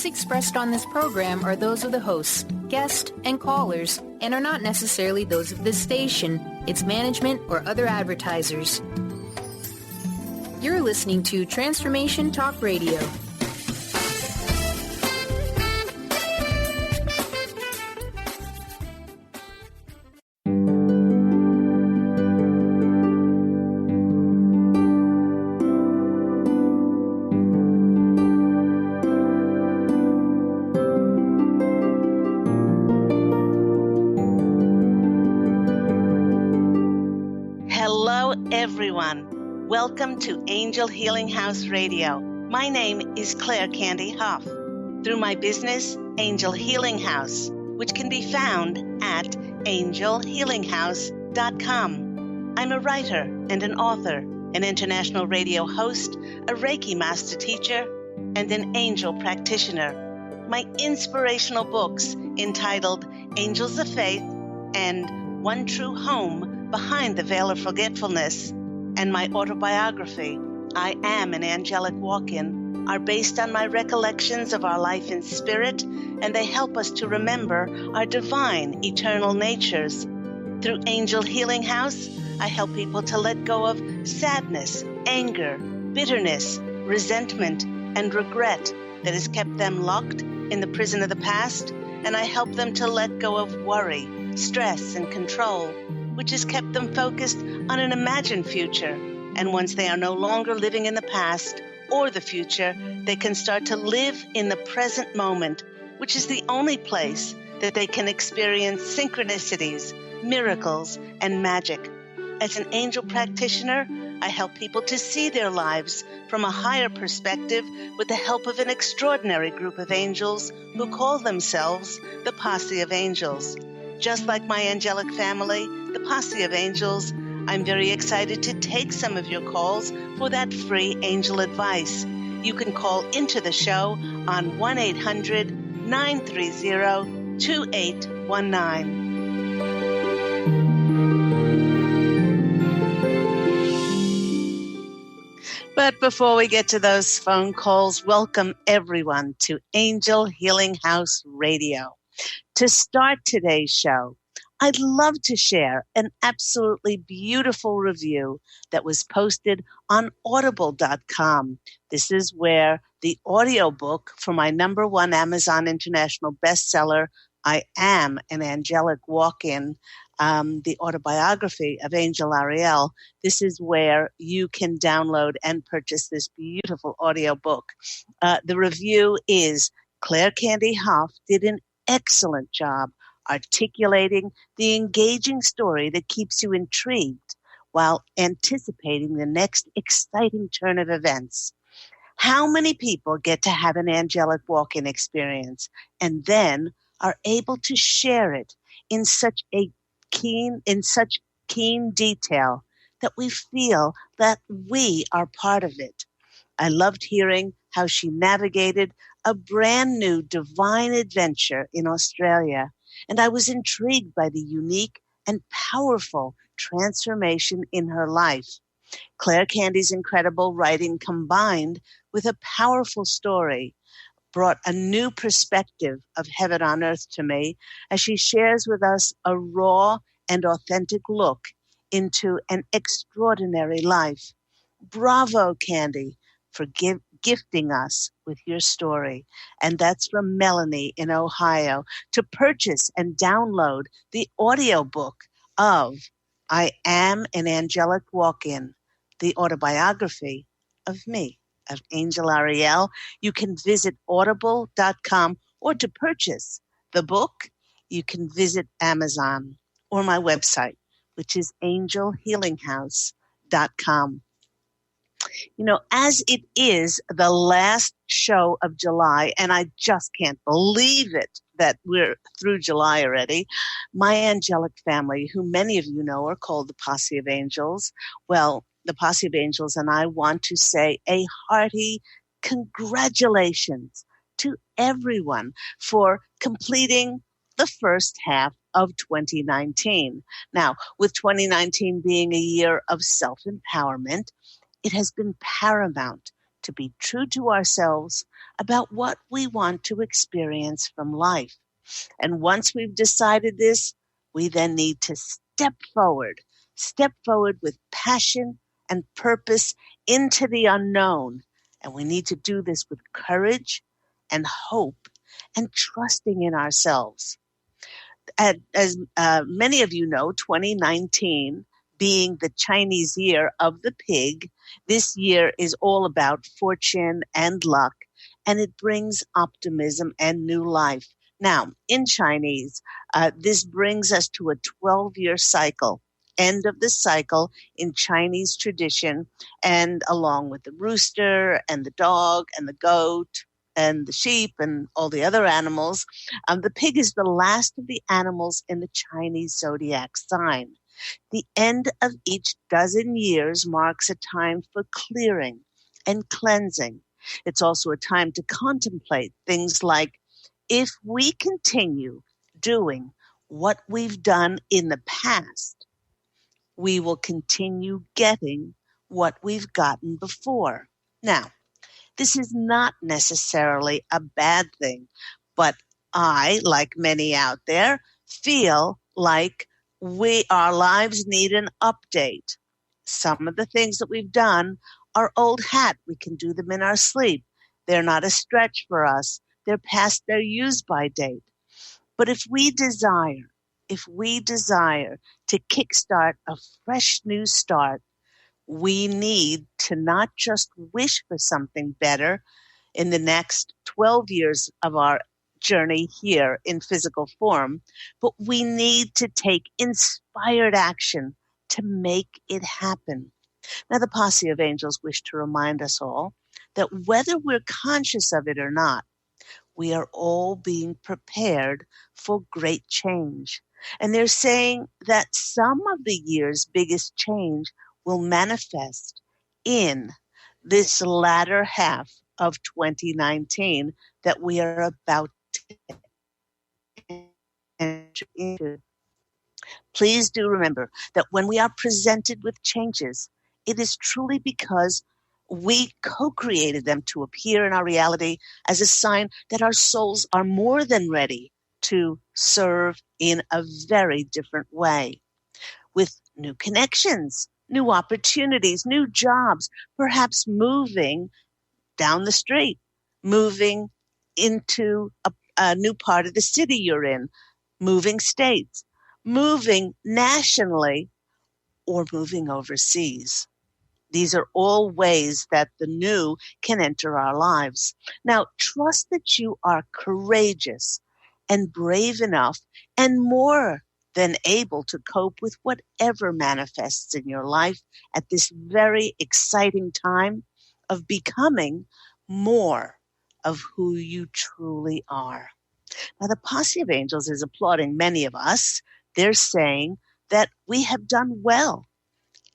views expressed on this program are those of the hosts, guests, and callers, and are not necessarily those of this station, its management, or other advertisers. You're listening to Transformation Talk Radio. Everyone, welcome to Angel Healing House Radio. My name is Claire Candy Hough. Through my business, Angel Healing House, which can be found at angelhealinghouse.com. I'm a writer and an author, an international radio host, a Reiki master teacher, and an angel practitioner. My inspirational books entitled Angels of Faith and One True Home Behind the Veil of Forgetfulness, and my autobiography, I Am an Angelic Walk-In, are based on my recollections of our life in spirit, and they help us to remember our divine, eternal natures. Through Angel Healing House, I help people to let go of sadness, anger, bitterness, resentment, and regret that has kept them locked in the prison of the past, and I help them to let go of worry, stress, and control, which has kept them focused on an imagined future. And once they are no longer living in the past or the future, they can start to live in the present moment, which is the only place that they can experience synchronicities, miracles, and magic. As an angel practitioner, I help people to see their lives from a higher perspective with the help of an extraordinary group of angels who call themselves the Posse of Angels. Just like my angelic family, the Posse of Angels, I'm very excited to take some of your calls for that free angel advice. You can call into the show on 1-800-930-2819. But before we get to those phone calls, welcome everyone to Angel Healing House Radio. To start today's show, I'd love to share an absolutely beautiful review that was posted on audible.com. This is where the audiobook for my #1 Amazon International bestseller, I Am an Angelic Walk-In, the autobiography of Angel Ariel. This is where you can download and purchase this beautiful audiobook. The review is Claire Candy Hough did an excellent job articulating the engaging story that keeps you intrigued while anticipating the next exciting turn of events. How many people get to have an angelic walk-in experience and then are able to share it in such keen detail that we feel that we are part of it? I loved hearing how she navigated a brand new divine adventure in Australia, and I was intrigued by the unique and powerful transformation in her life. Claire Candy's incredible writing combined with a powerful story brought a new perspective of heaven on earth to me as she shares with us a raw and authentic look into an extraordinary life. Bravo, Candy, for gifting us with your story. And that's from Melanie in Ohio. To purchase and download the audiobook of I Am an Angelic Walk-In, the autobiography of me, of Angel Ariel, you can visit audible.com, or to purchase the book, you can visit Amazon or my website, which is angelhealinghouse.com. You know, as it is the last show of July, and I just can't believe it that we're through July already, my angelic family, who many of you know are called the Posse of Angels, well, the Posse of Angels and I want to say a hearty congratulations to everyone for completing the first half of 2019. Now, with 2019 being a year of self-empowerment, it has been paramount to be true to ourselves about what we want to experience from life. And once we've decided this, we then need to step forward with passion and purpose into the unknown. And we need to do this with courage and hope and trusting in ourselves. As many of you know, 2019 being the Chinese year of the pig, this year is all about fortune and luck, and it brings optimism and new life. Now, in Chinese, this brings us to a 12-year cycle, end of the cycle in Chinese tradition, and along with the rooster and the dog and the goat and the sheep and all the other animals, the pig is the last of the animals in the Chinese zodiac sign. The end of each dozen years marks a time for clearing and cleansing. It's also a time to contemplate things like, if we continue doing what we've done in the past, we will continue getting what we've gotten before. Now, this is not necessarily a bad thing, but I, like many out there, feel like our lives need an update. Some of the things that we've done are old hat. We can do them in our sleep. They're not a stretch for us. They're past their use-by date. But if we desire to kickstart a fresh new start, we need to not just wish for something better in the next 12 years of our journey here in physical form, but we need to take inspired action to make it happen. Now, the Posse of Angels wish to remind us all that whether we're conscious of it or not, we are all being prepared for great change. And they're saying that some of the year's biggest change will manifest in this latter half of 2019 that we are about to enter into. Please do remember that when we are presented with changes, it is truly because we co-created them to appear in our reality as a sign that our souls are more than ready to serve in a very different way, with new connections, new opportunities, new jobs, perhaps moving down the street, moving into a new part of the city you're in, moving states, moving nationally, or moving overseas. These are all ways that the new can enter our lives. Now, trust that you are courageous and brave enough and more than able to cope with whatever manifests in your life at this very exciting time of becoming more of who you truly are. Now, the Posse of Angels is applauding many of us. They're saying that we have done well,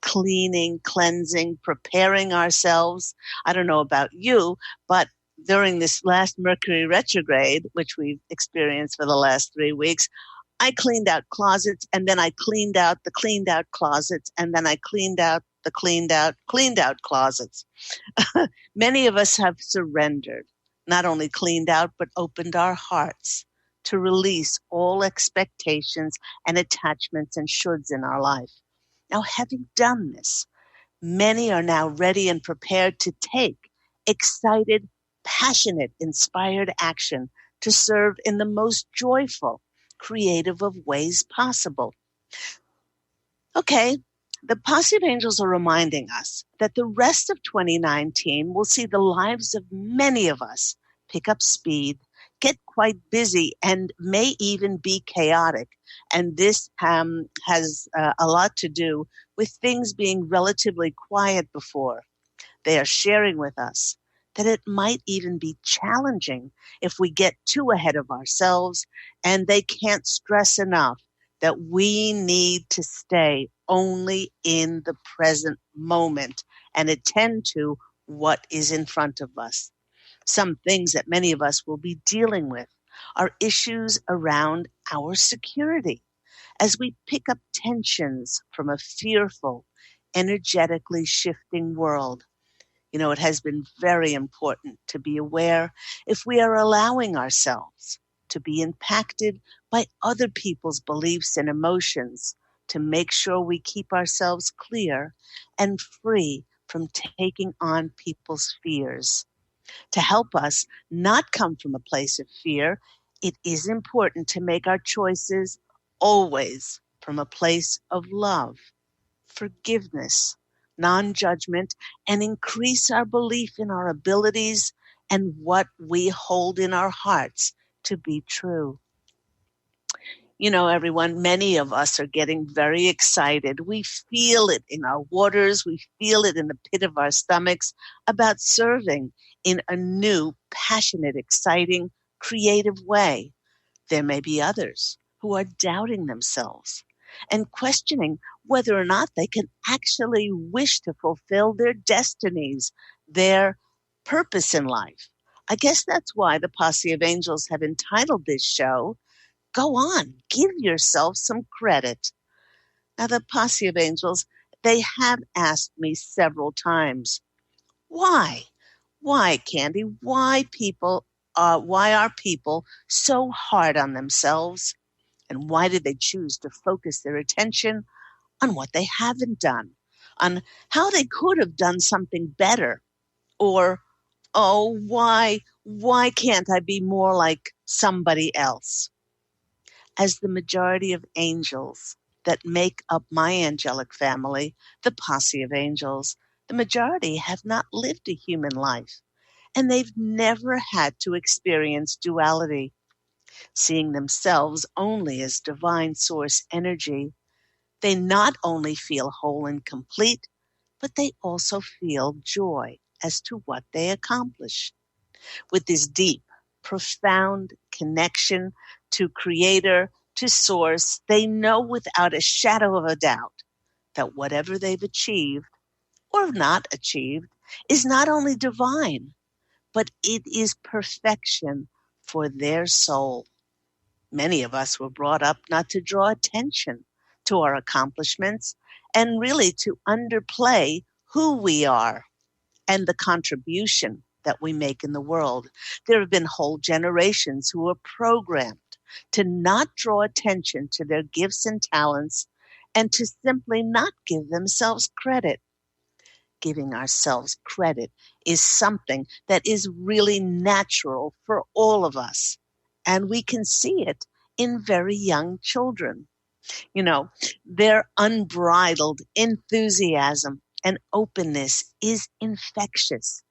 cleaning, cleansing, preparing ourselves. I don't know about you, but during this last Mercury retrograde, which we've experienced for the last 3 weeks, I cleaned out closets, and then I cleaned out the cleaned out closets, and then I cleaned out the cleaned out closets. Many of us have surrendered, not only cleaned out, but opened our hearts to release all expectations and attachments and shoulds in our life. Now, having done this, many are now ready and prepared to take excited, passionate, inspired action to serve in the most joyful, creative of ways possible. Okay, the Posse of Angels are reminding us that the rest of 2019 will see the lives of many of us pick up speed, get quite busy, and may even be chaotic. And this has a lot to do with things being relatively quiet before. They are sharing with us that it might even be challenging if we get too ahead of ourselves, and they can't stress enough that we need to stay only in the present moment and attend to what is in front of us. Some things that many of us will be dealing with are issues around our security as we pick up tensions from a fearful, energetically shifting world. It has been very important to be aware if we are allowing ourselves to be impacted by other people's beliefs and emotions, to make sure we keep ourselves clear and free from taking on people's fears. To help us not come from a place of fear, it is important to make our choices always from a place of love, forgiveness, non-judgment, and increase our belief in our abilities and what we hold in our hearts to be true. Everyone, many of us are getting very excited. We feel it in our waters. We feel it in the pit of our stomachs about serving in a new, passionate, exciting, creative way. There may be others who are doubting themselves and questioning whether or not they can actually wish to fulfill their destinies, their purpose in life. I guess that's why the Posse of Angels have entitled this show, Go On, Give Yourself Some Credit. Now, the Posse of Angels, they have asked me several times, why? Why, Candy? Why are people so hard on themselves? And why did they choose to focus their attention on what they haven't done, on how they could have done something better? Or, oh, why can't I be more like somebody else? As the majority of angels that make up my angelic family, the Posse of Angels, the majority have not lived a human life, and they've never had to experience duality, seeing themselves only as divine source energy. They not only feel whole and complete, but they also feel joy as to what they accomplish. With this deep, profound connection to Creator, to Source, they know without a shadow of a doubt that whatever they've achieved or not achieved is not only divine, but it is perfection for their soul. Many of us were brought up not to draw attention to our accomplishments and really to underplay who we are and the contribution that we make in the world. There have been whole generations who were programmed to not draw attention to their gifts and talents and to simply not give themselves credit. Giving ourselves credit is something that is really natural for all of us. And we can see it in very young children. Their unbridled enthusiasm and openness is infectious.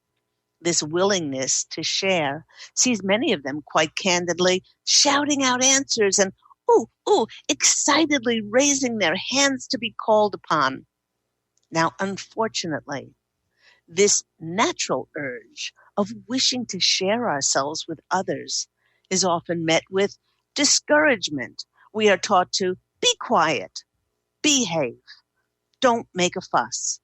This willingness to share sees many of them quite candidly shouting out answers and, excitedly raising their hands to be called upon. Now, unfortunately, this natural urge of wishing to share ourselves with others is often met with discouragement. We are taught to be quiet, behave, don't make a fuss.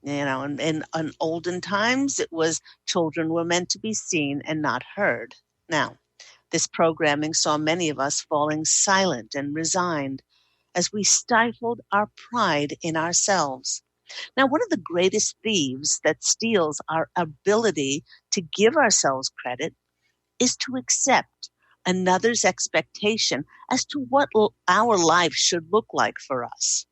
In olden times, it was children were meant to be seen and not heard. Now, this programming saw many of us falling silent and resigned as we stifled our pride in ourselves. Now, one of the greatest thieves that steals our ability to give ourselves credit is to accept another's expectation as to what our life should look like for us.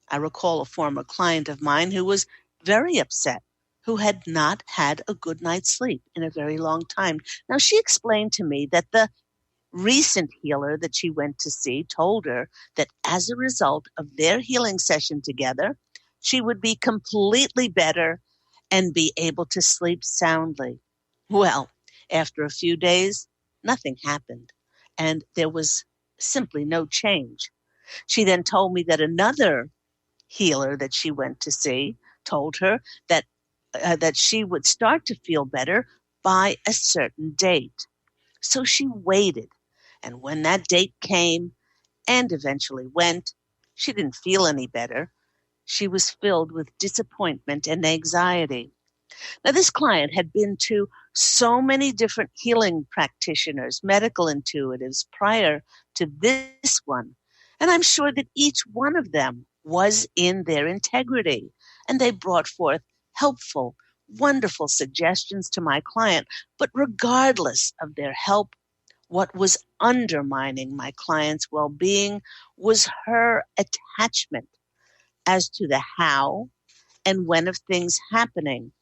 I recall a former client of mine who was very upset, who had not had a good night's sleep in a very long time. Now, she explained to me that the recent healer that she went to see told her that as a result of their healing session together, she would be completely better and be able to sleep soundly. Well, after a few days, nothing happened, and there was simply no change. She then told me that another healer that she went to see told her that she would start to feel better by a certain date. So she waited, and when that date came and eventually went, she didn't feel any better. She was filled with disappointment and anxiety. Now, this client had been to so many different healing practitioners, medical intuitives prior to this one, and I'm sure that each one of them was in their integrity, and they brought forth helpful, wonderful suggestions to my client, but regardless of their help, what was undermining my client's well-being was her attachment as to the how and when of things happening,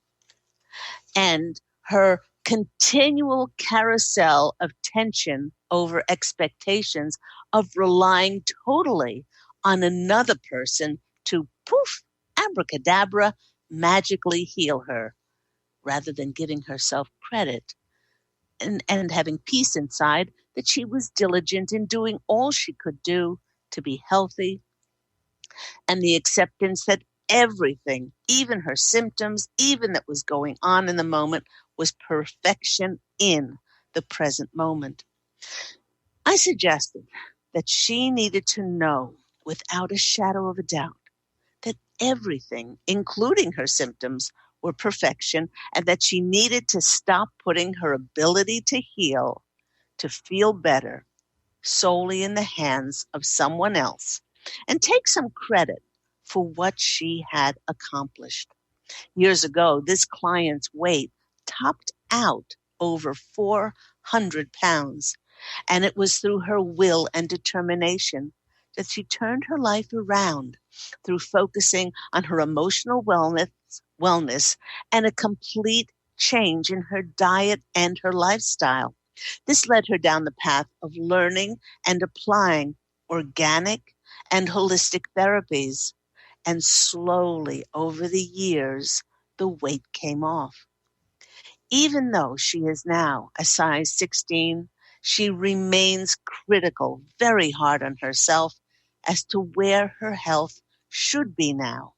and her continual carousel of tension over expectations of relying totally on another person to poof, abracadabra, magically heal her, rather than giving herself credit and having peace inside that she was diligent in doing all she could do to be healthy, and the acceptance that everything, even her symptoms, even that was going on in the moment, was perfection in the present moment. I suggested that she needed to know without a shadow of a doubt that everything, including her symptoms, were perfection, and that she needed to stop putting her ability to heal, to feel better, solely in the hands of someone else, and take some credit for what she had accomplished. Years ago, this client's weight topped out over 400 pounds, and it was through her will and determination that she turned her life around through focusing on her emotional wellness and a complete change in her diet and her lifestyle. This led her down the path of learning and applying organic and holistic therapies. And slowly over the years, the weight came off. Even though she is now a size 16, she remains critical, very hard on herself as to where her health should be now.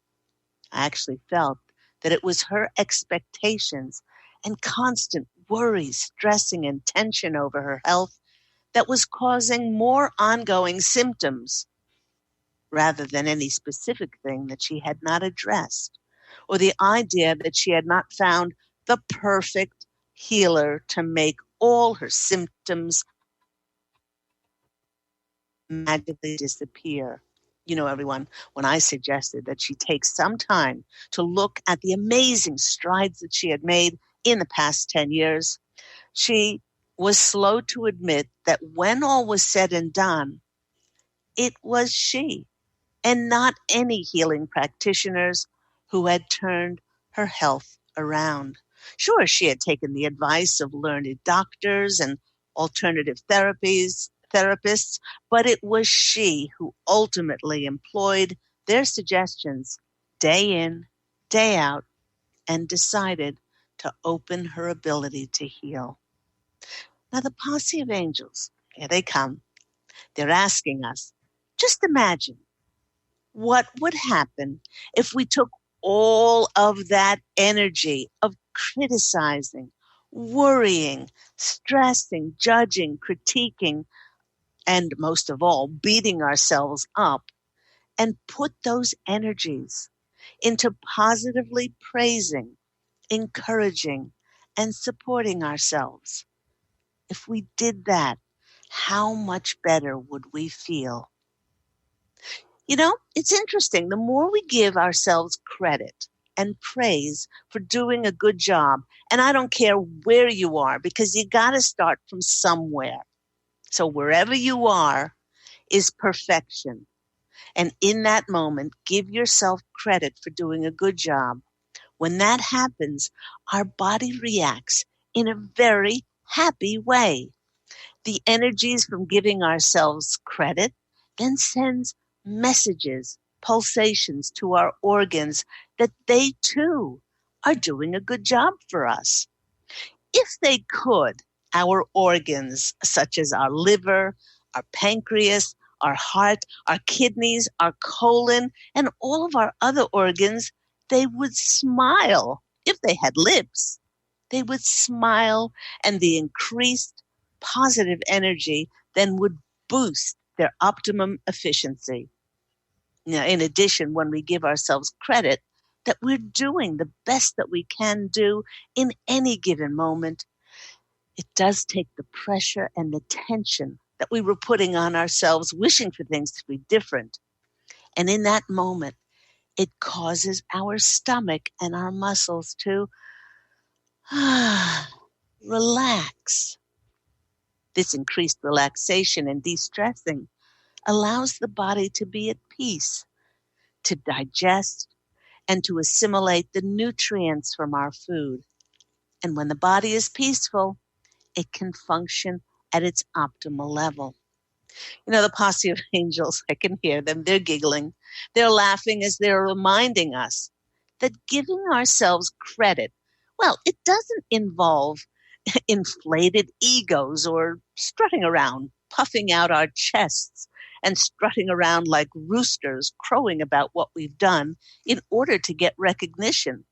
I actually felt that it was her expectations and constant worry, stressing, and tension over her health that was causing more ongoing symptoms rather than any specific thing that she had not addressed, or the idea that she had not found the perfect healer to make all her symptoms magically disappear. You know, everyone, when I suggested that she take some time to look at the amazing strides that she had made in the past 10 years, she was slow to admit that when all was said and done, it was she and not any healing practitioners who had turned her health around. Sure, she had taken the advice of learned doctors and alternative therapists, but it was she who ultimately employed their suggestions day in, day out, and decided to open her ability to heal. Now, the Posse of Angels, here they come. They're asking us, just imagine what would happen if we took all of that energy of criticizing, worrying, stressing, judging, critiquing, and most of all, beating ourselves up, and put those energies into positively praising, encouraging, and supporting ourselves. If we did that, how much better would we feel? You know, it's interesting. The more we give ourselves credit and praise for doing a good job, and I don't care where you are, because you got to start from somewhere. So wherever you are is perfection. And in that moment, give yourself credit for doing a good job. When that happens, our body reacts in a very happy way. The energies from giving ourselves credit then sends messages, pulsations to our organs that they too are doing a good job for us. If they could, our organs, such as our liver, our pancreas, our heart, our kidneys, our colon, and all of our other organs, they would smile. If they had lips, they would smile, and the increased positive energy then would boost their optimum efficiency. Now, in addition, when we give ourselves credit that we're doing the best that we can do in any given moment, it does take the pressure and the tension that we were putting on ourselves, wishing for things to be different. And in that moment, it causes our stomach and our muscles to Relax. This increased relaxation and de-stressing allows the body to be at peace, to digest, and to assimilate the nutrients from our food. And when the body is peaceful, it can function at its optimal level. You know, the Posse of Angels, I can hear them. They're giggling. They're laughing as they're reminding us that giving ourselves credit, well, it doesn't involve inflated egos or strutting around, puffing out our chests and strutting around like roosters, crowing about what we've done in order to get recognition.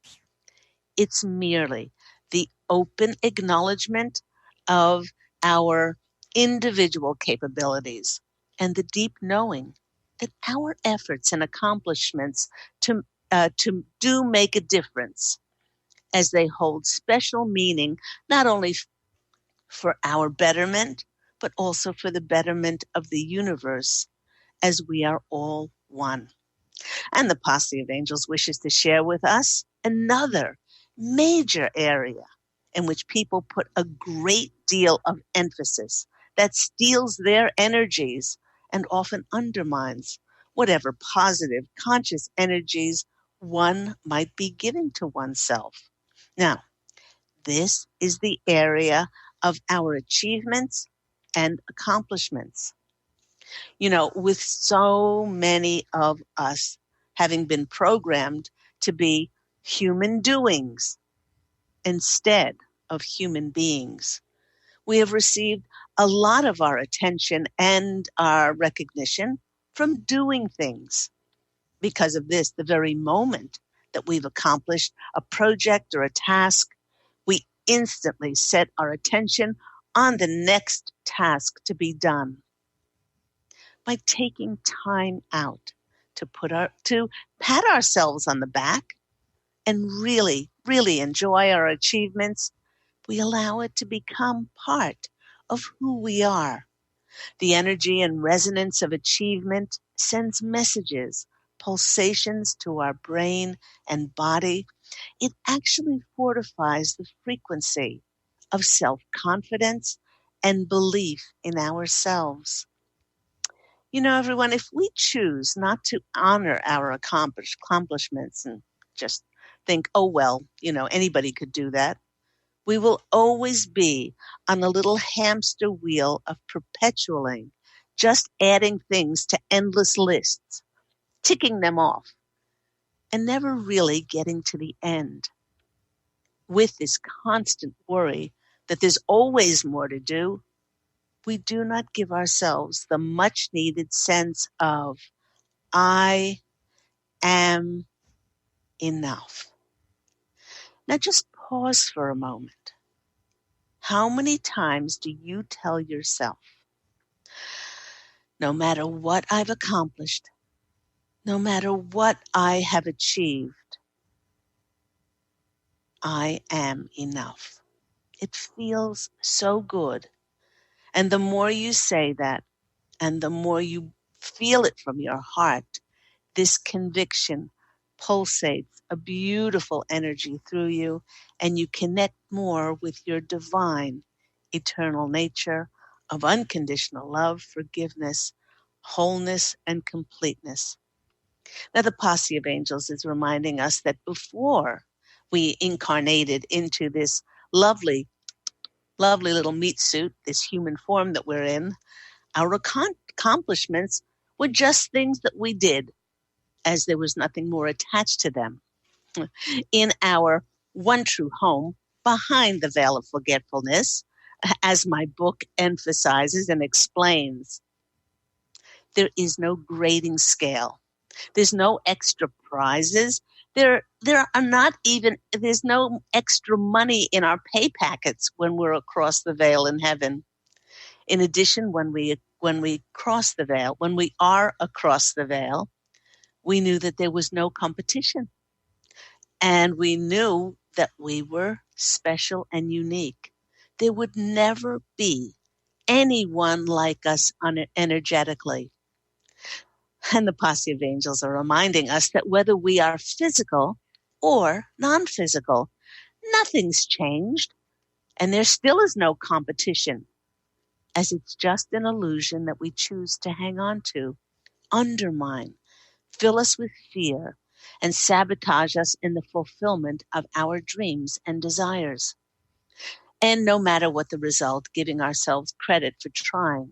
It's merely the open acknowledgement of our individual capabilities and the deep knowing that our efforts and accomplishments to do make a difference, as they hold special meaning not only for our betterment, but also for the betterment of the universe, as we are all one. And the Posse of Angels wishes to share with us another major area in which people put a great deal of emphasis that steals their energies and often undermines whatever positive, conscious energies one might be giving to oneself. Now, this is the area of our achievements and accomplishments. You know, with so many of us having been programmed to be human doings instead of human beings, we have received a lot of our attention and our recognition from doing things. Because of this, the very moment that we've accomplished a project or a task, we instantly set our attention on the next task to be done. By taking time out to pat ourselves on the back and really, really enjoy our achievements, we allow it to become part of who we are. The energy and resonance of achievement sends messages, pulsations to our brain and body. It actually fortifies the frequency of self-confidence and belief in ourselves. You know, everyone, if we choose not to honor our accomplishments and just think, oh, well, you know, anybody could do that, we will always be on a little hamster wheel of perpetuating, just adding things to endless lists, ticking them off, and never really getting to the end. With this constant worry that there's always more to do, we do not give ourselves the much needed sense of I am enough. Now just pause for a moment. How many times do you tell yourself, no matter what I've accomplished, no matter what I have achieved, I am enough? It feels so good. And the more you say that, and the more you feel it from your heart, this conviction pulsates a beautiful energy through you, and you connect more with your divine, eternal nature of unconditional love, forgiveness, wholeness, and completeness. Now, the Posse of Angels is reminding us that before we incarnated into this lovely, lovely little meat suit, this human form that we're in, our accomplishments were just things that we did, as there was nothing more attached to them. In our one true home, behind the veil of forgetfulness, as my book emphasizes and explains, there is no grading scale. There's no extra prizes. There's no extra money in our pay packets when we're across the veil in heaven. In addition, when we cross the veil, when we are across the veil, we knew that there was no competition. And we knew that we were special and unique. There would never be anyone like us energetically. And the Posse of Angels are reminding us that whether we are physical or non-physical, nothing's changed, and there still is no competition, as it's just an illusion that we choose to hang on to, undermine, fill us with fear, and sabotage us in the fulfillment of our dreams and desires. And no matter what the result, giving ourselves credit for trying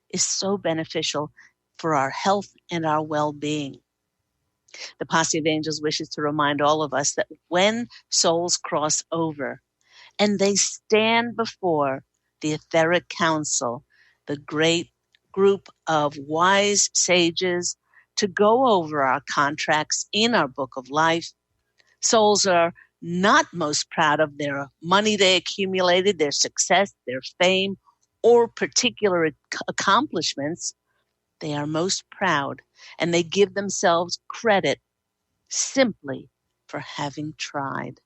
is so beneficial for our health and our well-being. The Posse of Angels wishes to remind all of us that when souls cross over and they stand before the etheric council, the great group of wise sages, to go over our contracts in our book of life, souls are not most proud of their money they accumulated, their success, their fame, or particular accomplishments. They are most proud, and they give themselves credit simply for having tried.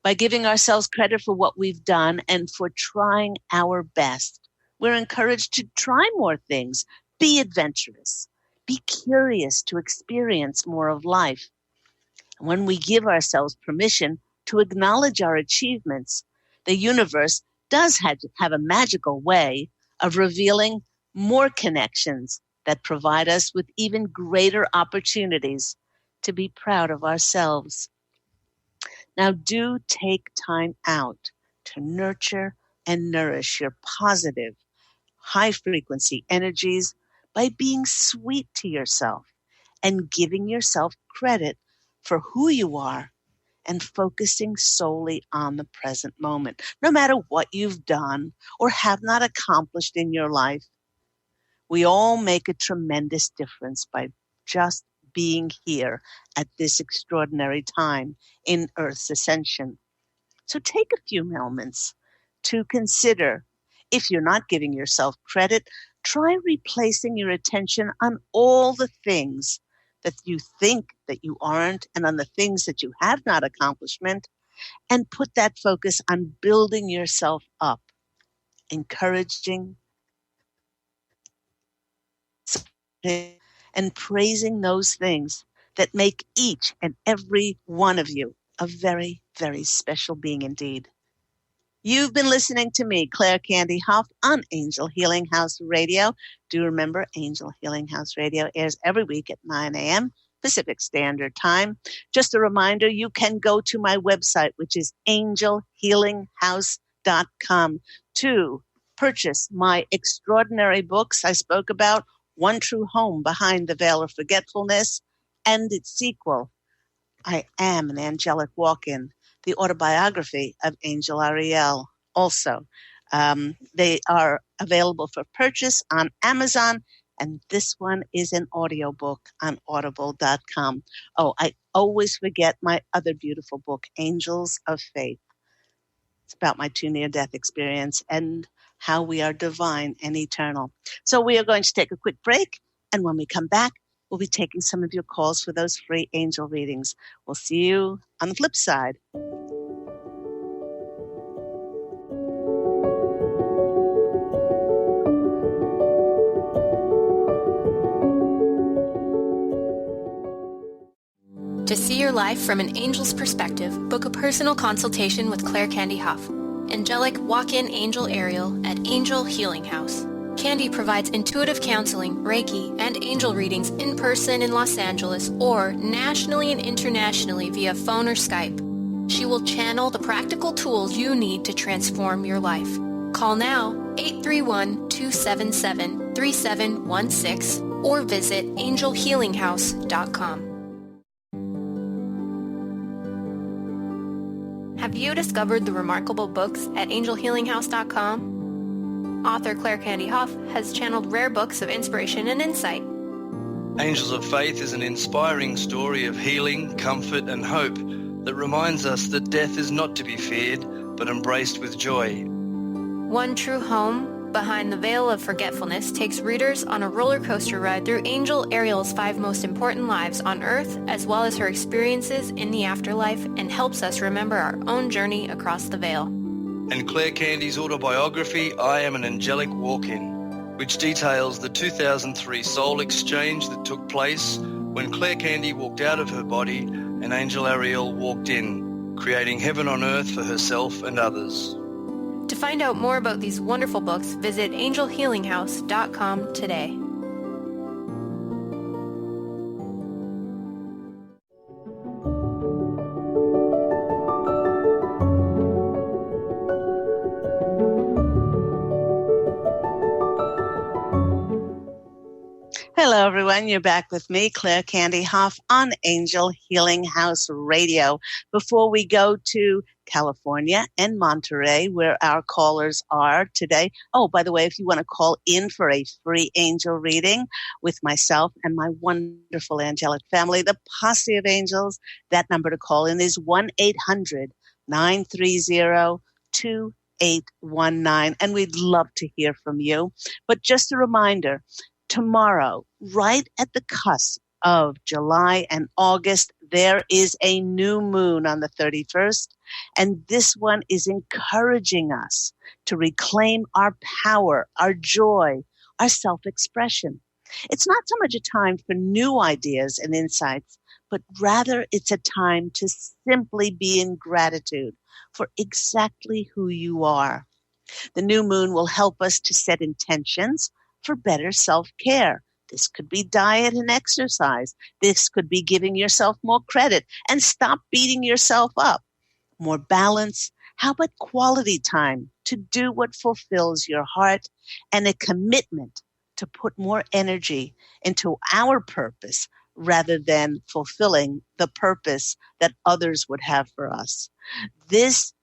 By giving ourselves credit for what we've done and for trying our best, we're encouraged to try more things, be adventurous, be curious to experience more of life. And when we give ourselves permission to acknowledge our achievements, the universe does have a magical way of revealing more connections that provide us with even greater opportunities to be proud of ourselves. Now, do take time out to nurture and nourish your positive, high-frequency energies by being sweet to yourself and giving yourself credit for who you are and focusing solely on the present moment. No matter what you've done or have not accomplished in your life, we all make a tremendous difference by just being here at this extraordinary time in Earth's ascension. So take a few moments to consider, if you're not giving yourself credit, try replacing your attention on all the things that you think that you aren't and on the things that you have not accomplishment, and put that focus on building yourself up, encouraging, and praising those things that make each and every one of you a very, very special being indeed. You've been listening to me, Claire Candy Hough, on Angel Healing House Radio. Do remember, Angel Healing House Radio airs every week at 9 a.m. Pacific Standard Time. Just a reminder, you can go to my website, which is angelhealinghouse.com, to purchase my extraordinary books I spoke about, One True Home Behind the Veil of Forgetfulness, and its sequel, I Am an Angelic Walk-In, the autobiography of Angel Ariel. Also, they are available for purchase on Amazon, and this one is an audiobook on audible.com. Oh, I always forget my other beautiful book, Angels of Faith. It's about my 2 near-death experience and how we are divine and eternal. So we are going to take a quick break, and when we come back, we'll be taking some of your calls for those free angel readings. We'll see you on the flip side. To see your life from an angel's perspective, book a personal consultation with Claire Candy Hough, angelic walk-in angel Ariel at Angel Healing House. Candy provides intuitive counseling, Reiki, and angel readings in person in Los Angeles or nationally and internationally via phone or Skype. She will channel the practical tools you need to transform your life. Call now, 831-277-3716, or visit angelhealinghouse.com. Have you discovered the remarkable books at angelhealinghouse.com? Author Claire Candy Hough has channeled rare books of inspiration and insight. Angels of Faith is an inspiring story of healing, comfort, and hope that reminds us that death is not to be feared, but embraced with joy. One True Home Behind the Veil of Forgetfulness takes readers on a roller coaster ride through Angel Ariel's 5 most important lives on Earth, as well as her experiences in the afterlife, and helps us remember our own journey across the veil. And Claire Candy's autobiography, I Am an Angelic Walk-In, which details the 2003 soul exchange that took place when Claire Candy walked out of her body and Angel Ariel walked in, creating heaven on earth for herself and others. To find out more about these wonderful books, visit angelhealinghouse.com today. Hello, everyone. You're back with me, Claire Candy Hough, on Angel Healing House Radio. Before we go to California and Monterey, where our callers are today. Oh, by the way, if you want to call in for a free angel reading with myself and my wonderful angelic family, the Posse of Angels, that number to call in is 1-800-930-2819. And we'd love to hear from you. But just a reminder, tomorrow, right at the cusp of July and August, there is a new moon on the 31st, and this one is encouraging us to reclaim our power, our joy, our self-expression. It's not so much a time for new ideas and insights, but rather it's a time to simply be in gratitude for exactly who you are. The new moon will help us to set intentions for better self-care. This could be diet and exercise. This could be giving yourself more credit and stop beating yourself up. More balance. How about quality time to do what fulfills your heart, and a commitment to put more energy into our purpose rather than fulfilling the purpose that others would have for us. This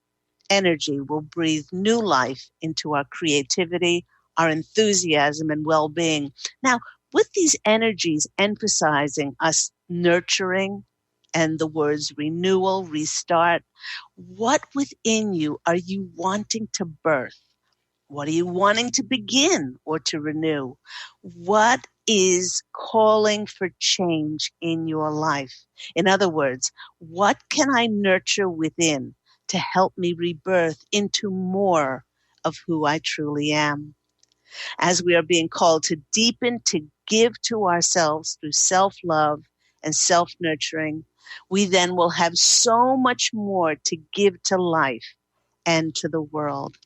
energy will breathe new life into our creativity, our enthusiasm, and well-being. Now, with these energies emphasizing us nurturing and the words renewal, restart, what within you are you wanting to birth? What are you wanting to begin or to renew? What is calling for change in your life? In other words, what can I nurture within to help me rebirth into more of who I truly am? As we are being called to deepen, to give to ourselves through self-love and self-nurturing, we then will have so much more to give to life and to the world.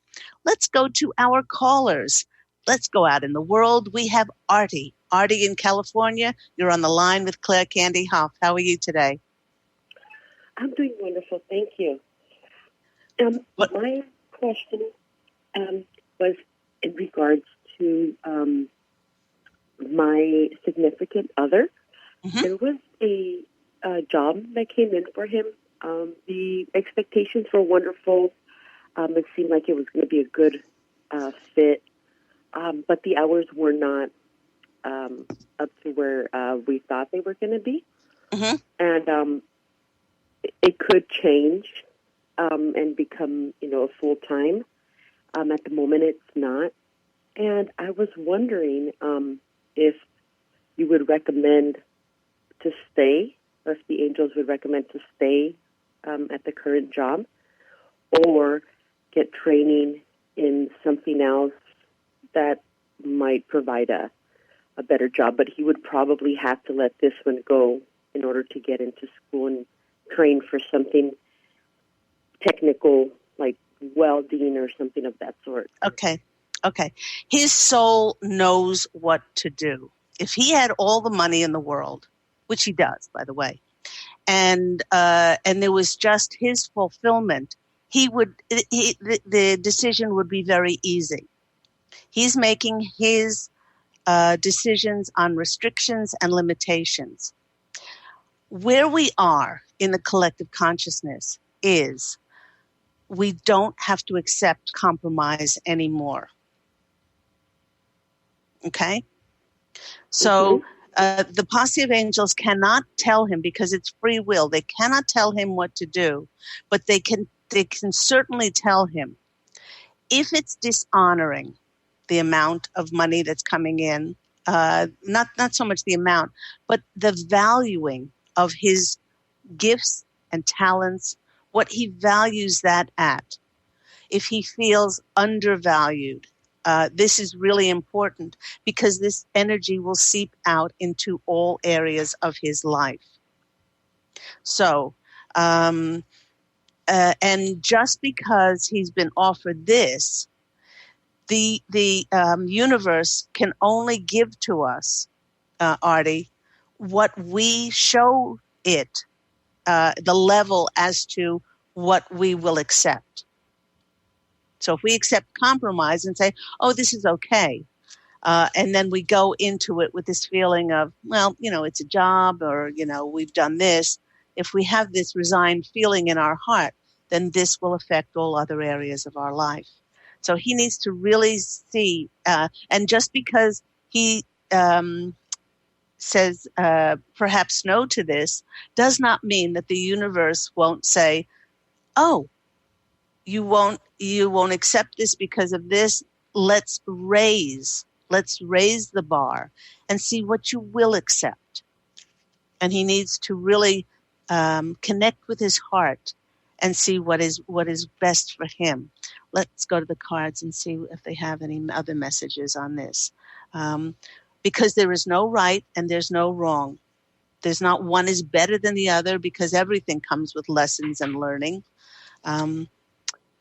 Let's go to our callers. Let's go out in the world. We have Artie. Artie in California, you're on the line with Claire Candy Hough. How are you today? I'm doing wonderful. Thank you. My question was in regards to my significant other. Mm-hmm. There was a job that came in for him. The expectations were wonderful. It seemed like it was going to be a good fit, but the hours were not up to where we thought they were going to be. Mm-hmm. And it could change and become, a full-time. At the moment, it's not. And I was wondering if you would recommend to stay, or if the angels would recommend to stay at the current job, or get training in something else that might provide a better job. But he would probably have to let this one go in order to get into school and train for something technical, like welding or something of that sort. Okay. His soul knows what to do. If he had all the money in the world, which he does, by the way, and there was just his fulfillment, the decision would be very easy. He's making his decisions on restrictions and limitations. Where we are in the collective consciousness is we don't have to accept compromise anymore. Okay? So the Posse of Angels cannot tell him, because it's free will, they cannot tell him what to do, but they can certainly tell him if it's dishonoring the amount of money that's coming in, not so much the amount, but the valuing of his gifts and talents, what he values that at. If he feels undervalued, this is really important, because this energy will seep out into all areas of his life. So And just because he's been offered this, the universe can only give to us, Artie, what we show it, the level as to what we will accept. So if we accept compromise and say, oh, this is okay, and then we go into it with this feeling of, well, it's a job, or, we've done this. If we have this resigned feeling in our heart, then this will affect all other areas of our life. So he needs to really see, and just because he says perhaps no to this, does not mean that the universe won't say, oh, you won't accept this because of this. Let's raise the bar and see what you will accept. And he needs to really connect with his heart and see what is best for him. Let's go to the cards and see if they have any other messages on this. Because there is no right and there's no wrong. There's not one is better than the other, because everything comes with lessons and learning.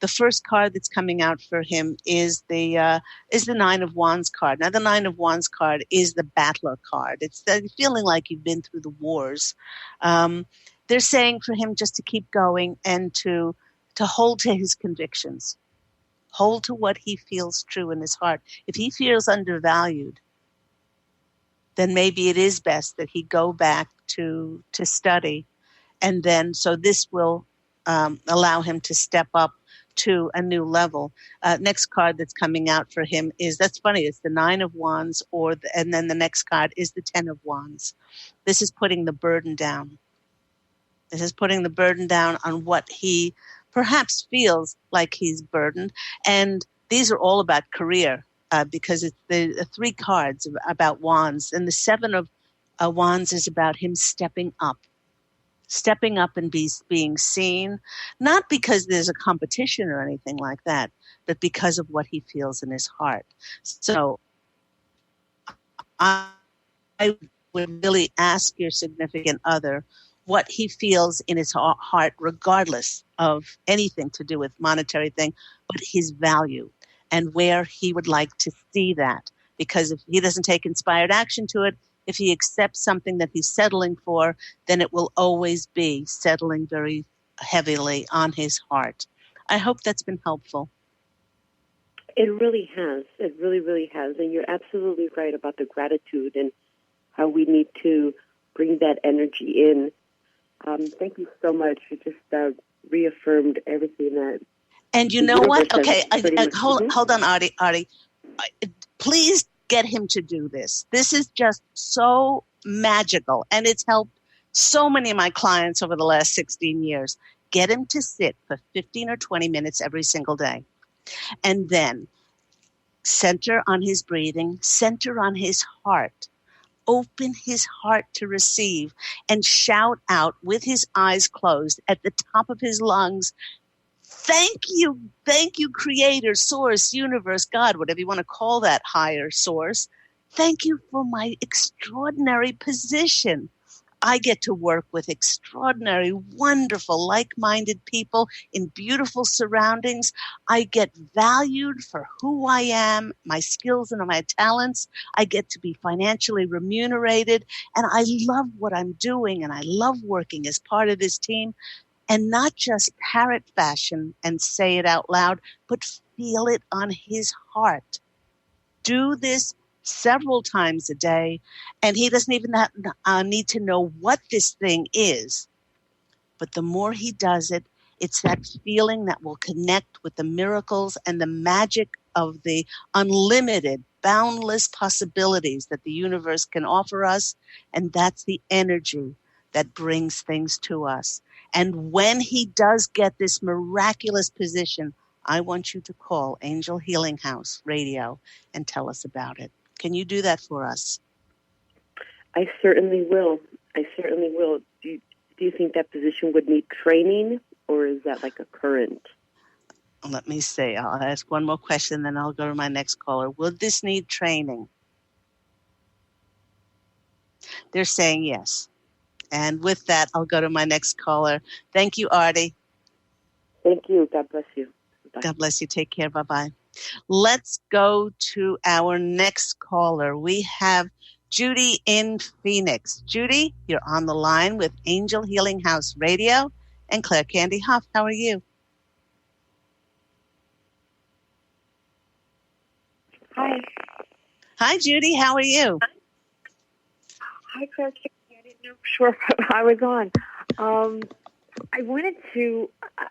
The first card that's coming out for him is the Nine of Wands card. Now, the Nine of Wands card is the battler card. It's the feeling like you've been through the wars. They're saying for him just to keep going and to hold to his convictions, hold to what he feels true in his heart. If he feels undervalued, then maybe it is best that he go back to study, and then so this will allow him to step up to a new level. Next card that's coming out for him that's funny, it's the Nine of Wands, and then the next card is the Ten of Wands. This is putting the burden down. This is putting the burden down on what he perhaps feels like he's burdened. And these are all about career, because it's the three cards about wands. And the Seven of Wands is about him stepping up and being seen, not because there's a competition or anything like that, but because of what he feels in his heart. So I would really ask your significant other what he feels in his heart, regardless of anything to do with monetary thing, but his value and where he would like to see that. Because if he doesn't take inspired action to it, if he accepts something that he's settling for, then it will always be settling very heavily on his heart. I hope that's been helpful. It really has. It really, really has. And you're absolutely right about the gratitude and how we need to bring that energy in. Thank you so much. You just reaffirmed everything that. And you know what? Okay, hold on, Artie. Please get him to do this. This is just so magical, and it's helped so many of my clients over the last 16 years. Get him to sit for 15 or 20 minutes every single day, and then center on his breathing, center on his heart. Open his heart to receive and shout out with his eyes closed at the top of his lungs, thank you, Creator, Source, Universe, God, whatever you want to call that higher source. Thank you for my extraordinary position. I get to work with extraordinary, wonderful, like-minded people in beautiful surroundings. I get valued for who I am, my skills and my talents. I get to be financially remunerated, and I love what I'm doing, and I love working as part of this team. And not just parrot fashion and say it out loud, but feel it on his heart. Do this several times a day, and he doesn't even need to know what this thing is. But the more he does it, it's that feeling that will connect with the miracles and the magic of the unlimited, boundless possibilities that the universe can offer us, and that's the energy that brings things to us. And when he does get this miraculous position, I want you to call Angel Healing House Radio and tell us about it. Can you do that for us? I certainly will. Do you think that position would need training, or is that like a current? Let me see. I'll ask one more question, then I'll go to my next caller. Will this need training? They're saying yes. And with that, I'll go to my next caller. Thank you, Artie. Thank you. God bless you. Bye. God bless you. Take care. Bye-bye. Let's go to our next caller. We have Judy in Phoenix. Judy, you're on the line with Angel Healing House Radio and Claire Candy Hough. How are you? Hi. Hi, Judy. How are you? Hi, Claire. I didn't know sure I was on. I wanted to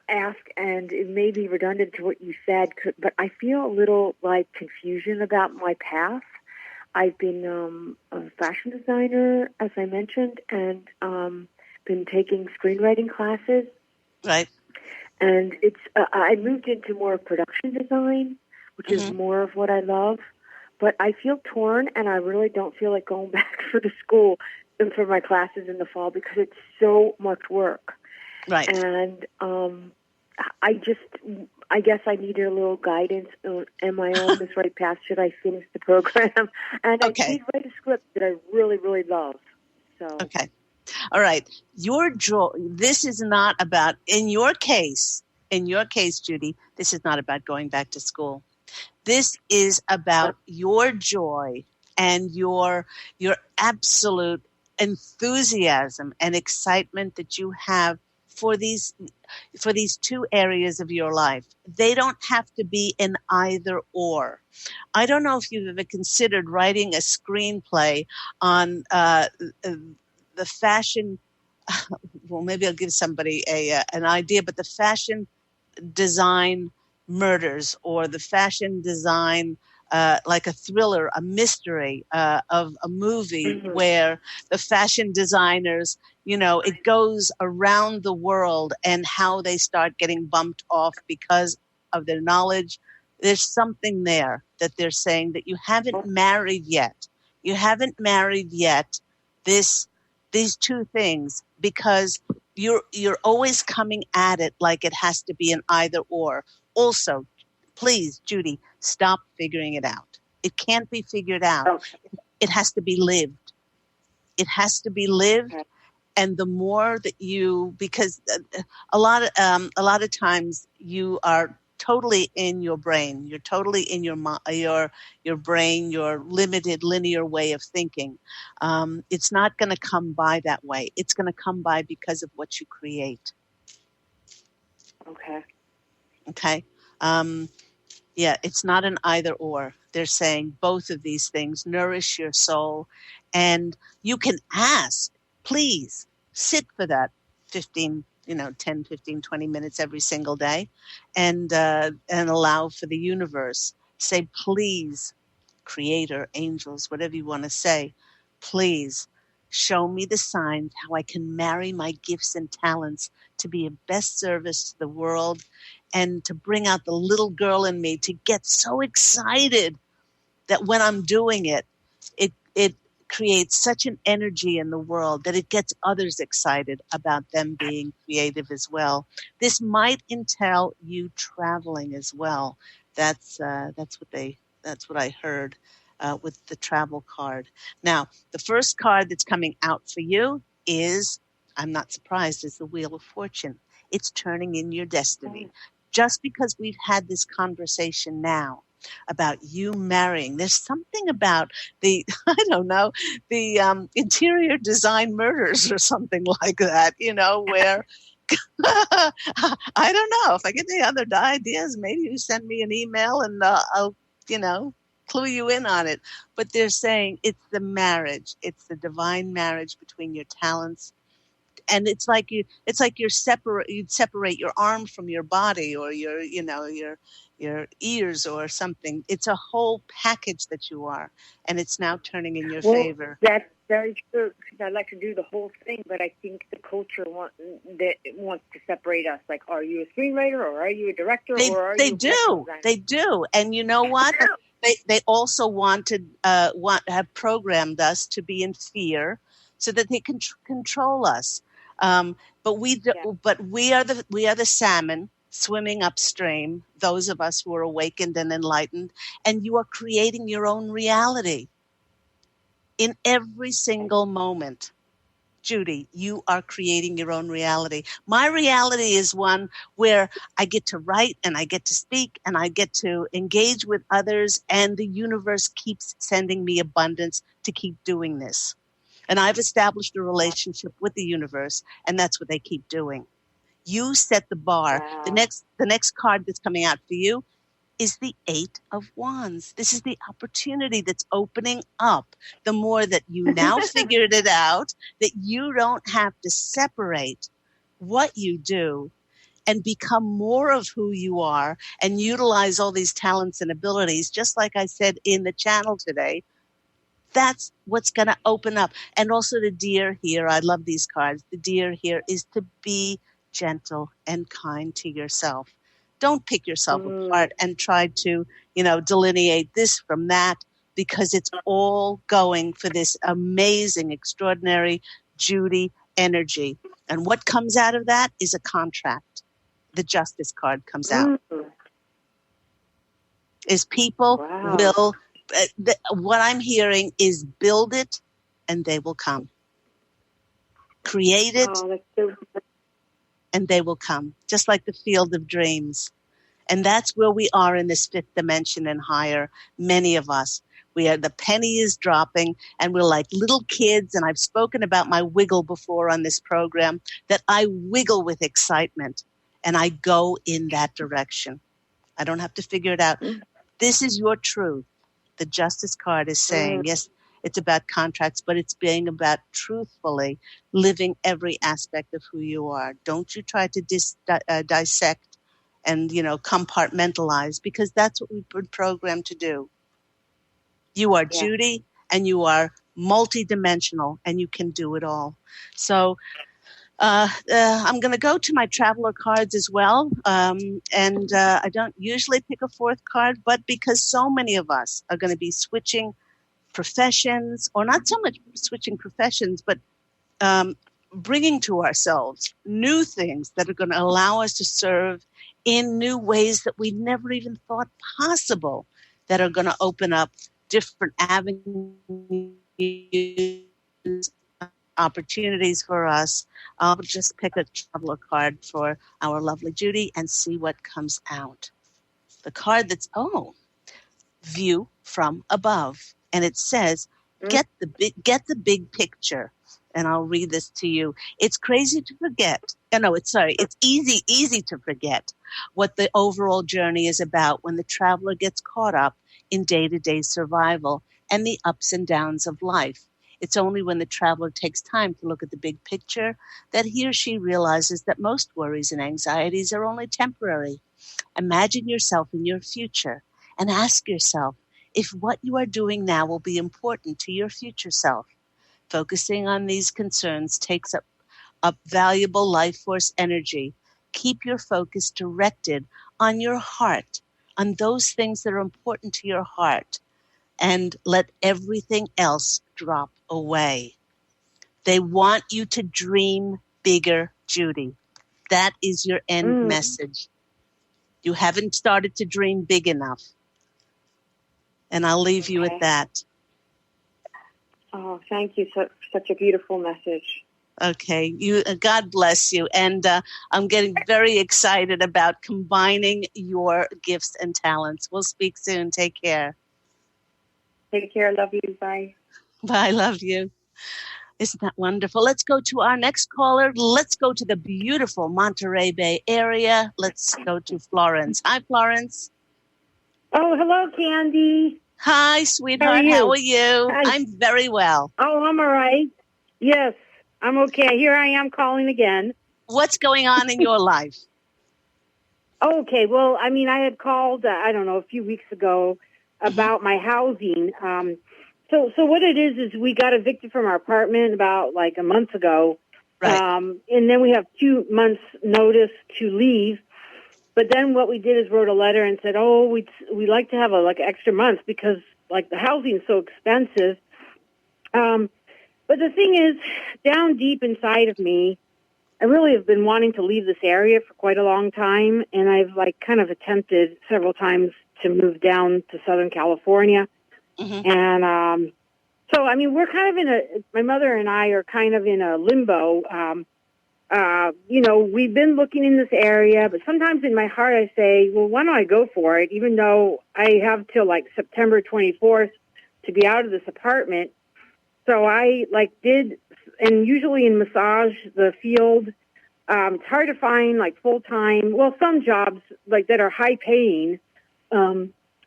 ask, and it may be redundant to what you said, but I feel a little like confusion about my path. I've been a fashion designer, as I mentioned, and been taking screenwriting classes. Right. And it's I moved into more production design, which is more of what I love. But I feel torn, and I really don't feel like going back for the school and for my classes in the fall because it's so much work. Right. And I guess I needed a little guidance. Am I on this right path? Should I finish the program? And I did write a script that I really, really love. So. Okay. All right. Your joy, this is not about, in your case, Judy, this is not about going back to school. This is about your joy and your absolute enthusiasm and excitement that you have for these two areas of your life. They don't have to be an either or. I don't know if you've ever considered writing a screenplay on the fashion. Well, maybe I'll give somebody an idea, but the fashion design murders, or the fashion design, like a thriller, a mystery of a movie where the fashion designers, it goes around the world and how they start getting bumped off because of their knowledge. There's something there that they're saying that you haven't married yet. You haven't married yet these two things, because you're always coming at it like it has to be an either or. Also, please, Judy, stop figuring it out. It can't be figured out. Okay. It has to be lived. It has to be lived. Okay. And the more that because a lot of times you are totally in your brain. You're totally in your brain, your limited linear way of thinking. It's not going to come by that way. It's going to come by because of what you create. Okay. Okay. Yeah, it's not an either or. They're saying both of these things nourish your soul, and you can ask, please sit for that 10, 15, 20 minutes every single day, and allow for the universe. Say, please, creator, angels, whatever you want to say, please show me the signs how I can marry my gifts and talents to be of best service to the world, and to bring out the little girl in me to get so excited that when I'm doing it, it creates such an energy in the world that it gets others excited about them being creative as well. This might entail you traveling as well. That's what I heard with the travel card. Now, the first card that's coming out for you is, I'm not surprised, is the Wheel of Fortune. It's turning in your destiny. Just because we've had this conversation now about you marrying, there's something about the interior design murders or something like that, where I don't know. If I get any other ideas, maybe you send me an email and I'll, clue you in on it. But they're saying it's the marriage. It's the divine marriage between your talents. And you'd separate your arm from your body, or your ears or something. It's a whole package that you are, and it's now turning in your favor. That's very true, because I'd like to do the whole thing, but I think the culture wants to separate us. Like, are you a screenwriter, or are you a director, or are you a designer? They do. And you know what? They also have programmed us to be in fear so that they can control us. But we are the salmon swimming upstream, those of us who are awakened and enlightened, and you are creating your own reality in every single moment. Judy, you are creating your own reality. My reality is one where I get to write and I get to speak and I get to engage with others, and the universe keeps sending me abundance to keep doing this. And I've established a relationship with the universe, and that's what they keep doing. You set the bar. Wow. The next card that's coming out for you is the Eight of Wands. This is the opportunity that's opening up. The more that you now figured it out, that you don't have to separate what you do and become more of who you are and utilize all these talents and abilities, just like I said in the channel today. That's what's going to open up. And also the deer here, I love these cards. The deer here is to be gentle and kind to yourself. Don't pick yourself apart and try to, delineate this from that, because it's all going for this amazing, extraordinary Judy energy. And what comes out of that is a contract. The Justice card comes out. Is people will, what I'm hearing is build it and they will come. Create it and they will come, just like the field of dreams. And that's where we are in this fifth dimension and higher, many of us. The penny is dropping, and we're like little kids, and I've spoken about my wiggle before on this program, that I wiggle with excitement, and I go in that direction. I don't have to figure it out. This is your truth. The Justice card is saying, yes, it's about contracts, but it's being about truthfully living every aspect of who you are. Don't you try to dissect and, compartmentalize, because that's what we've been programmed to do. You are Judy, and you are multidimensional, and you can do it all. So I'm going to go to my traveler cards as well. And I don't usually pick a fourth card, but because so many of us are going to be switching professions, or not so much switching professions, but bringing to ourselves new things that are going to allow us to serve in new ways that we never even thought possible, that are going to open up different avenues, opportunities for us. I'll just pick a traveler card for our lovely Judy and see what comes out. The card that's, view from above. And it says, get the big picture. And I'll read this to you. It's crazy to forget. It's easy to forget what the overall journey is about when the traveler gets caught up in day-to-day survival and the ups and downs of life. It's only when the traveler takes time to look at the big picture that he or she realizes that most worries and anxieties are only temporary. Imagine yourself in your future and ask yourself if what you are doing now will be important to your future self. Focusing on these concerns takes up valuable life force energy. Keep your focus directed on your heart, on those things that are important to your heart, and let everything else drop away. They want you to dream bigger, Judy. That is your end message. You haven't started to dream big enough. And I'll leave you at that. Oh, thank you. Such a beautiful message. Okay. God bless you. And I'm getting very excited about combining your gifts and talents. We'll speak soon. Take care. Take care. Love you. Bye. Bye. Love you. Isn't that wonderful? Let's go to our next caller. Let's go to the beautiful Monterey Bay area. Let's go to Florence. Hi, Florence. Oh, hello, Candy. Hi, sweetheart. How are you? Hi. I'm very well. Oh, I'm all right. Yes, I'm okay. Here I am calling again. What's going on in your life? Okay, well, I mean, I had called, a few weeks ago about my housing. So what it is we got evicted from our apartment about like a month ago. Right. And then we have 2 months notice to leave. But then what we did is wrote a letter and said, we'd like to have extra months because like the housing is so expensive. But the thing is, down deep inside of me, I really have been wanting to leave this area for quite a long time. And I've kind of attempted several times to move down to Southern California. Mm-hmm. And so So, I mean, we're kind of my mother and I are kind of in a limbo. We've been looking in this area, but sometimes in my heart I say, well, why don't I go for it, even though I have till like September 24th to be out of this apartment. So I did, and usually in massage, the field, it's hard to find full-time, some jobs that are high paying,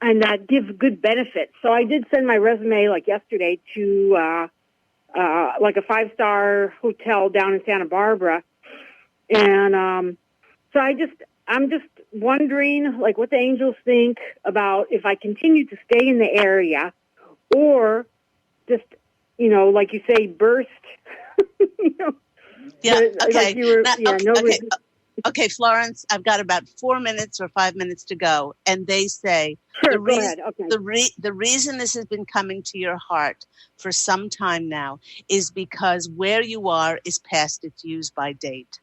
and that give good benefits. So I did send my resume yesterday to a 5-star hotel down in Santa Barbara. And so I'm just wondering what the angels think about if I continue to stay in the area or just, like you say, burst. Yeah. Okay. Okay, Florence, I've got about 4 minutes or 5 minutes to go. And they say, sure, go ahead. Okay. the reason this has been coming to your heart for some time now is because where you are is past its use by date.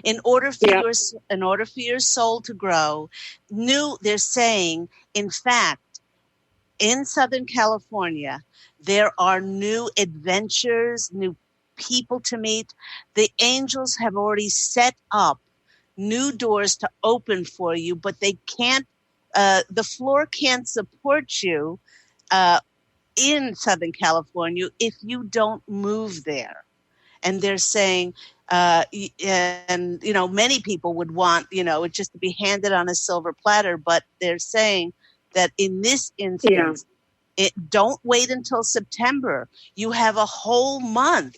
In order for your soul to grow, they're saying, in fact, in Southern California, there are new adventures, new people to meet. The angels have already set up new doors to open for you, but they can't, the floor can't support you in Southern California if you don't move there. And they're saying, many people would want, it just to be handed on a silver platter, but they're saying that in this instance, don't wait until September. You have a whole month.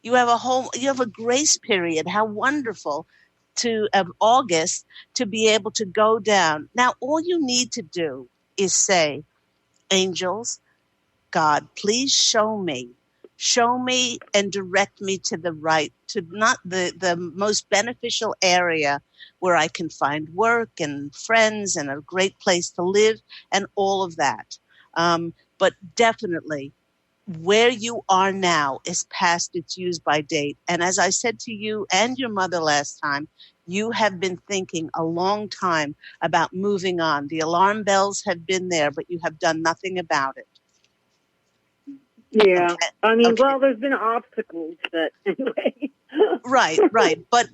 You have a grace period. How wonderful of August to be able to go down. Now, all you need to do is say, angels, God, please show me and direct me to the right, to not the most beneficial area where I can find work and friends and a great place to live and all of that. But definitely where you are now is past its use by date. And as I said to you and your mother last time, you have been thinking a long time about moving on. The alarm bells have been there, but you have done nothing about it. Yeah. Okay. I mean, Okay. well, there's been obstacles, but anyway. Right. But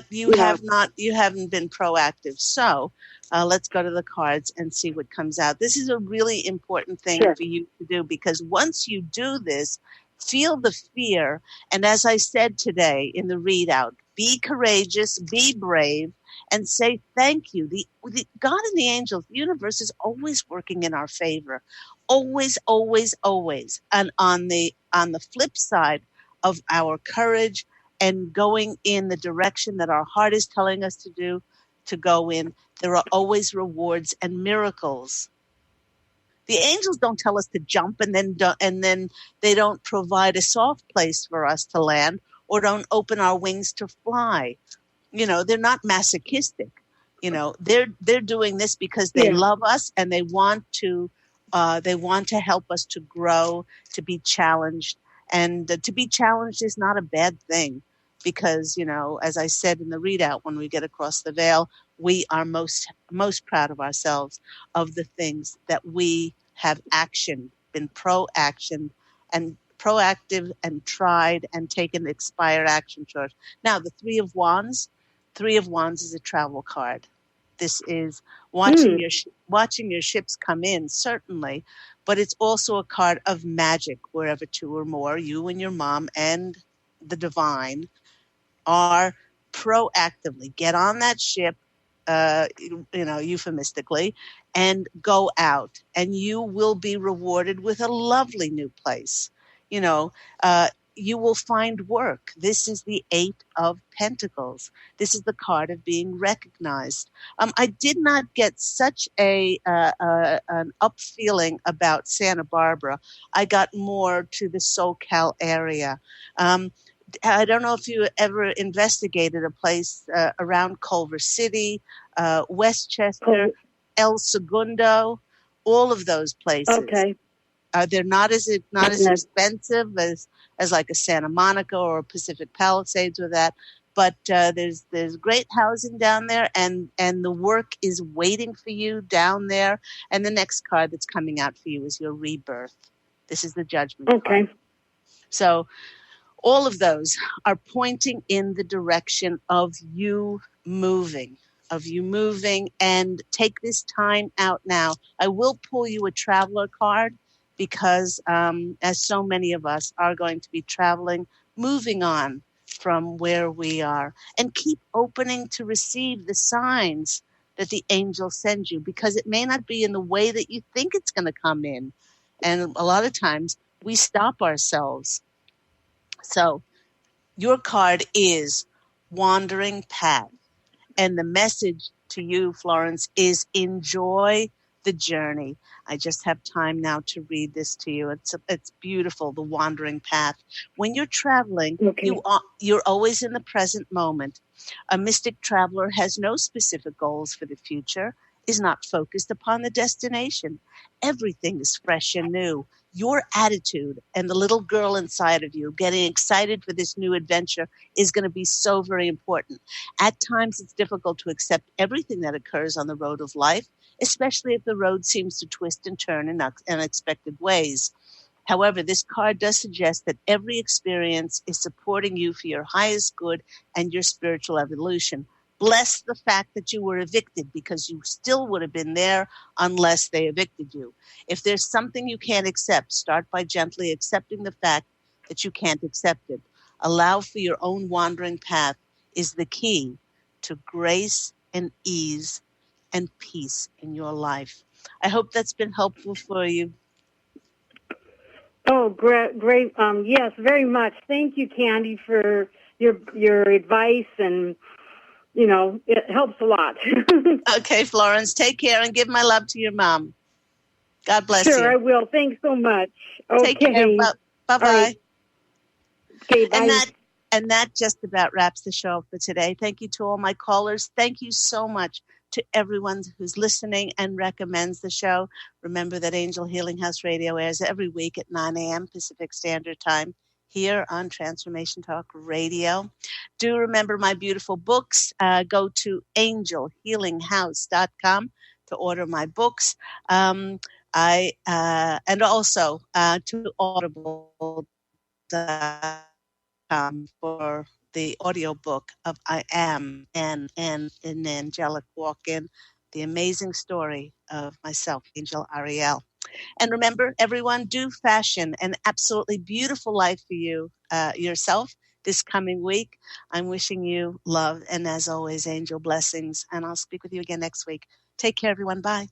you haven't been proactive. So let's go to the cards and see what comes out. This is a really important thing for you to do, because once you do this, feel the fear. And as I said today in the readout, be courageous, be brave, and say thank you. The God and the angels, the universe is always working in our favor. Always, always, always. And on the flip side of our courage and going in the direction that our heart is telling us to go in, there are always rewards and miracles. The angels don't tell us to jump and then they don't provide a soft place for us to land or don't open our wings to fly. They're not masochistic. They're doing this because they love us and they want to help us to grow, to be challenged. And to be challenged is not a bad thing because, as I said in the readout, when we get across the veil, we are most proud of ourselves, of the things that we have been proactive and tried and taken expired action towards. Now, the Three of Wands is a travel card. This is watching your ships come in, certainly, but it's also a card of magic. Wherever two or more, you and your mom and the divine, are proactively get on that ship, euphemistically, and go out, and you will be rewarded with a lovely new place. You will find work. This is the Eight of Pentacles. This is the card of being recognized. I did not get such an up feeling about Santa Barbara. I got more to the SoCal area. I don't know if you ever investigated a place around Culver City, Westchester, El Segundo, all of those places. Okay. They're not as expensive as like a Santa Monica or a Pacific Palisades or that, but there's great housing down there, and the work is waiting for you down there. And the next card that's coming out for you is your rebirth. This is the Judgment card. Okay. So all of those are pointing in the direction of you moving, and take this time out now. I will pull you a traveler card because as so many of us are going to be traveling, moving on from where we are, and keep opening to receive the signs that the angels send you, because it may not be in the way that you think it's going to come in. And a lot of times we stop ourselves. So your card is Wandering Path. And the message to you, Florence, is enjoy the journey. I just have time now to read this to you. It's beautiful, the Wandering Path. When you're traveling, Okay. you're always in the present moment. A mystic traveler has no specific goals for the future, is not focused upon the destination. Everything is fresh and new. Your attitude and the little girl inside of you getting excited for this new adventure is going to be so very important. At times, it's difficult to accept everything that occurs on the road of life, especially if the road seems to twist and turn in unexpected ways. However, this card does suggest that every experience is supporting you for your highest good and your spiritual evolution. Bless the fact that you were evicted, because you still would have been there unless they evicted you. If there's something you can't accept, start by gently accepting the fact that you can't accept it. Allow for your own wandering path is the key to grace and ease and peace in your life. I hope that's been helpful for you. Oh, great! Yes, very much. Thank you, Candy, for your advice, and it helps a lot. Okay, Florence, take care and give my love to your mom. God bless Sure, I you. will. Thanks so much. Okay. Take care. Bye-bye. Right. Okay, bye. And that just about wraps the show for today. Thank you to all my callers. Thank you so much to everyone who's listening and recommends the show. Remember that Angel Healing House Radio airs every week at 9 a.m. Pacific Standard Time here on Transformation Talk Radio. Do remember my beautiful books. Go to angelhealinghouse.com to order my books. And also to Audible for the audiobook of I Am and an Angelic Walk-In, the amazing story of myself, Angel Ariel. And remember, everyone, do fashion an absolutely beautiful life for you, yourself, this coming week. I'm wishing you love and, as always, angel blessings. And I'll speak with you again next week. Take care, everyone. Bye.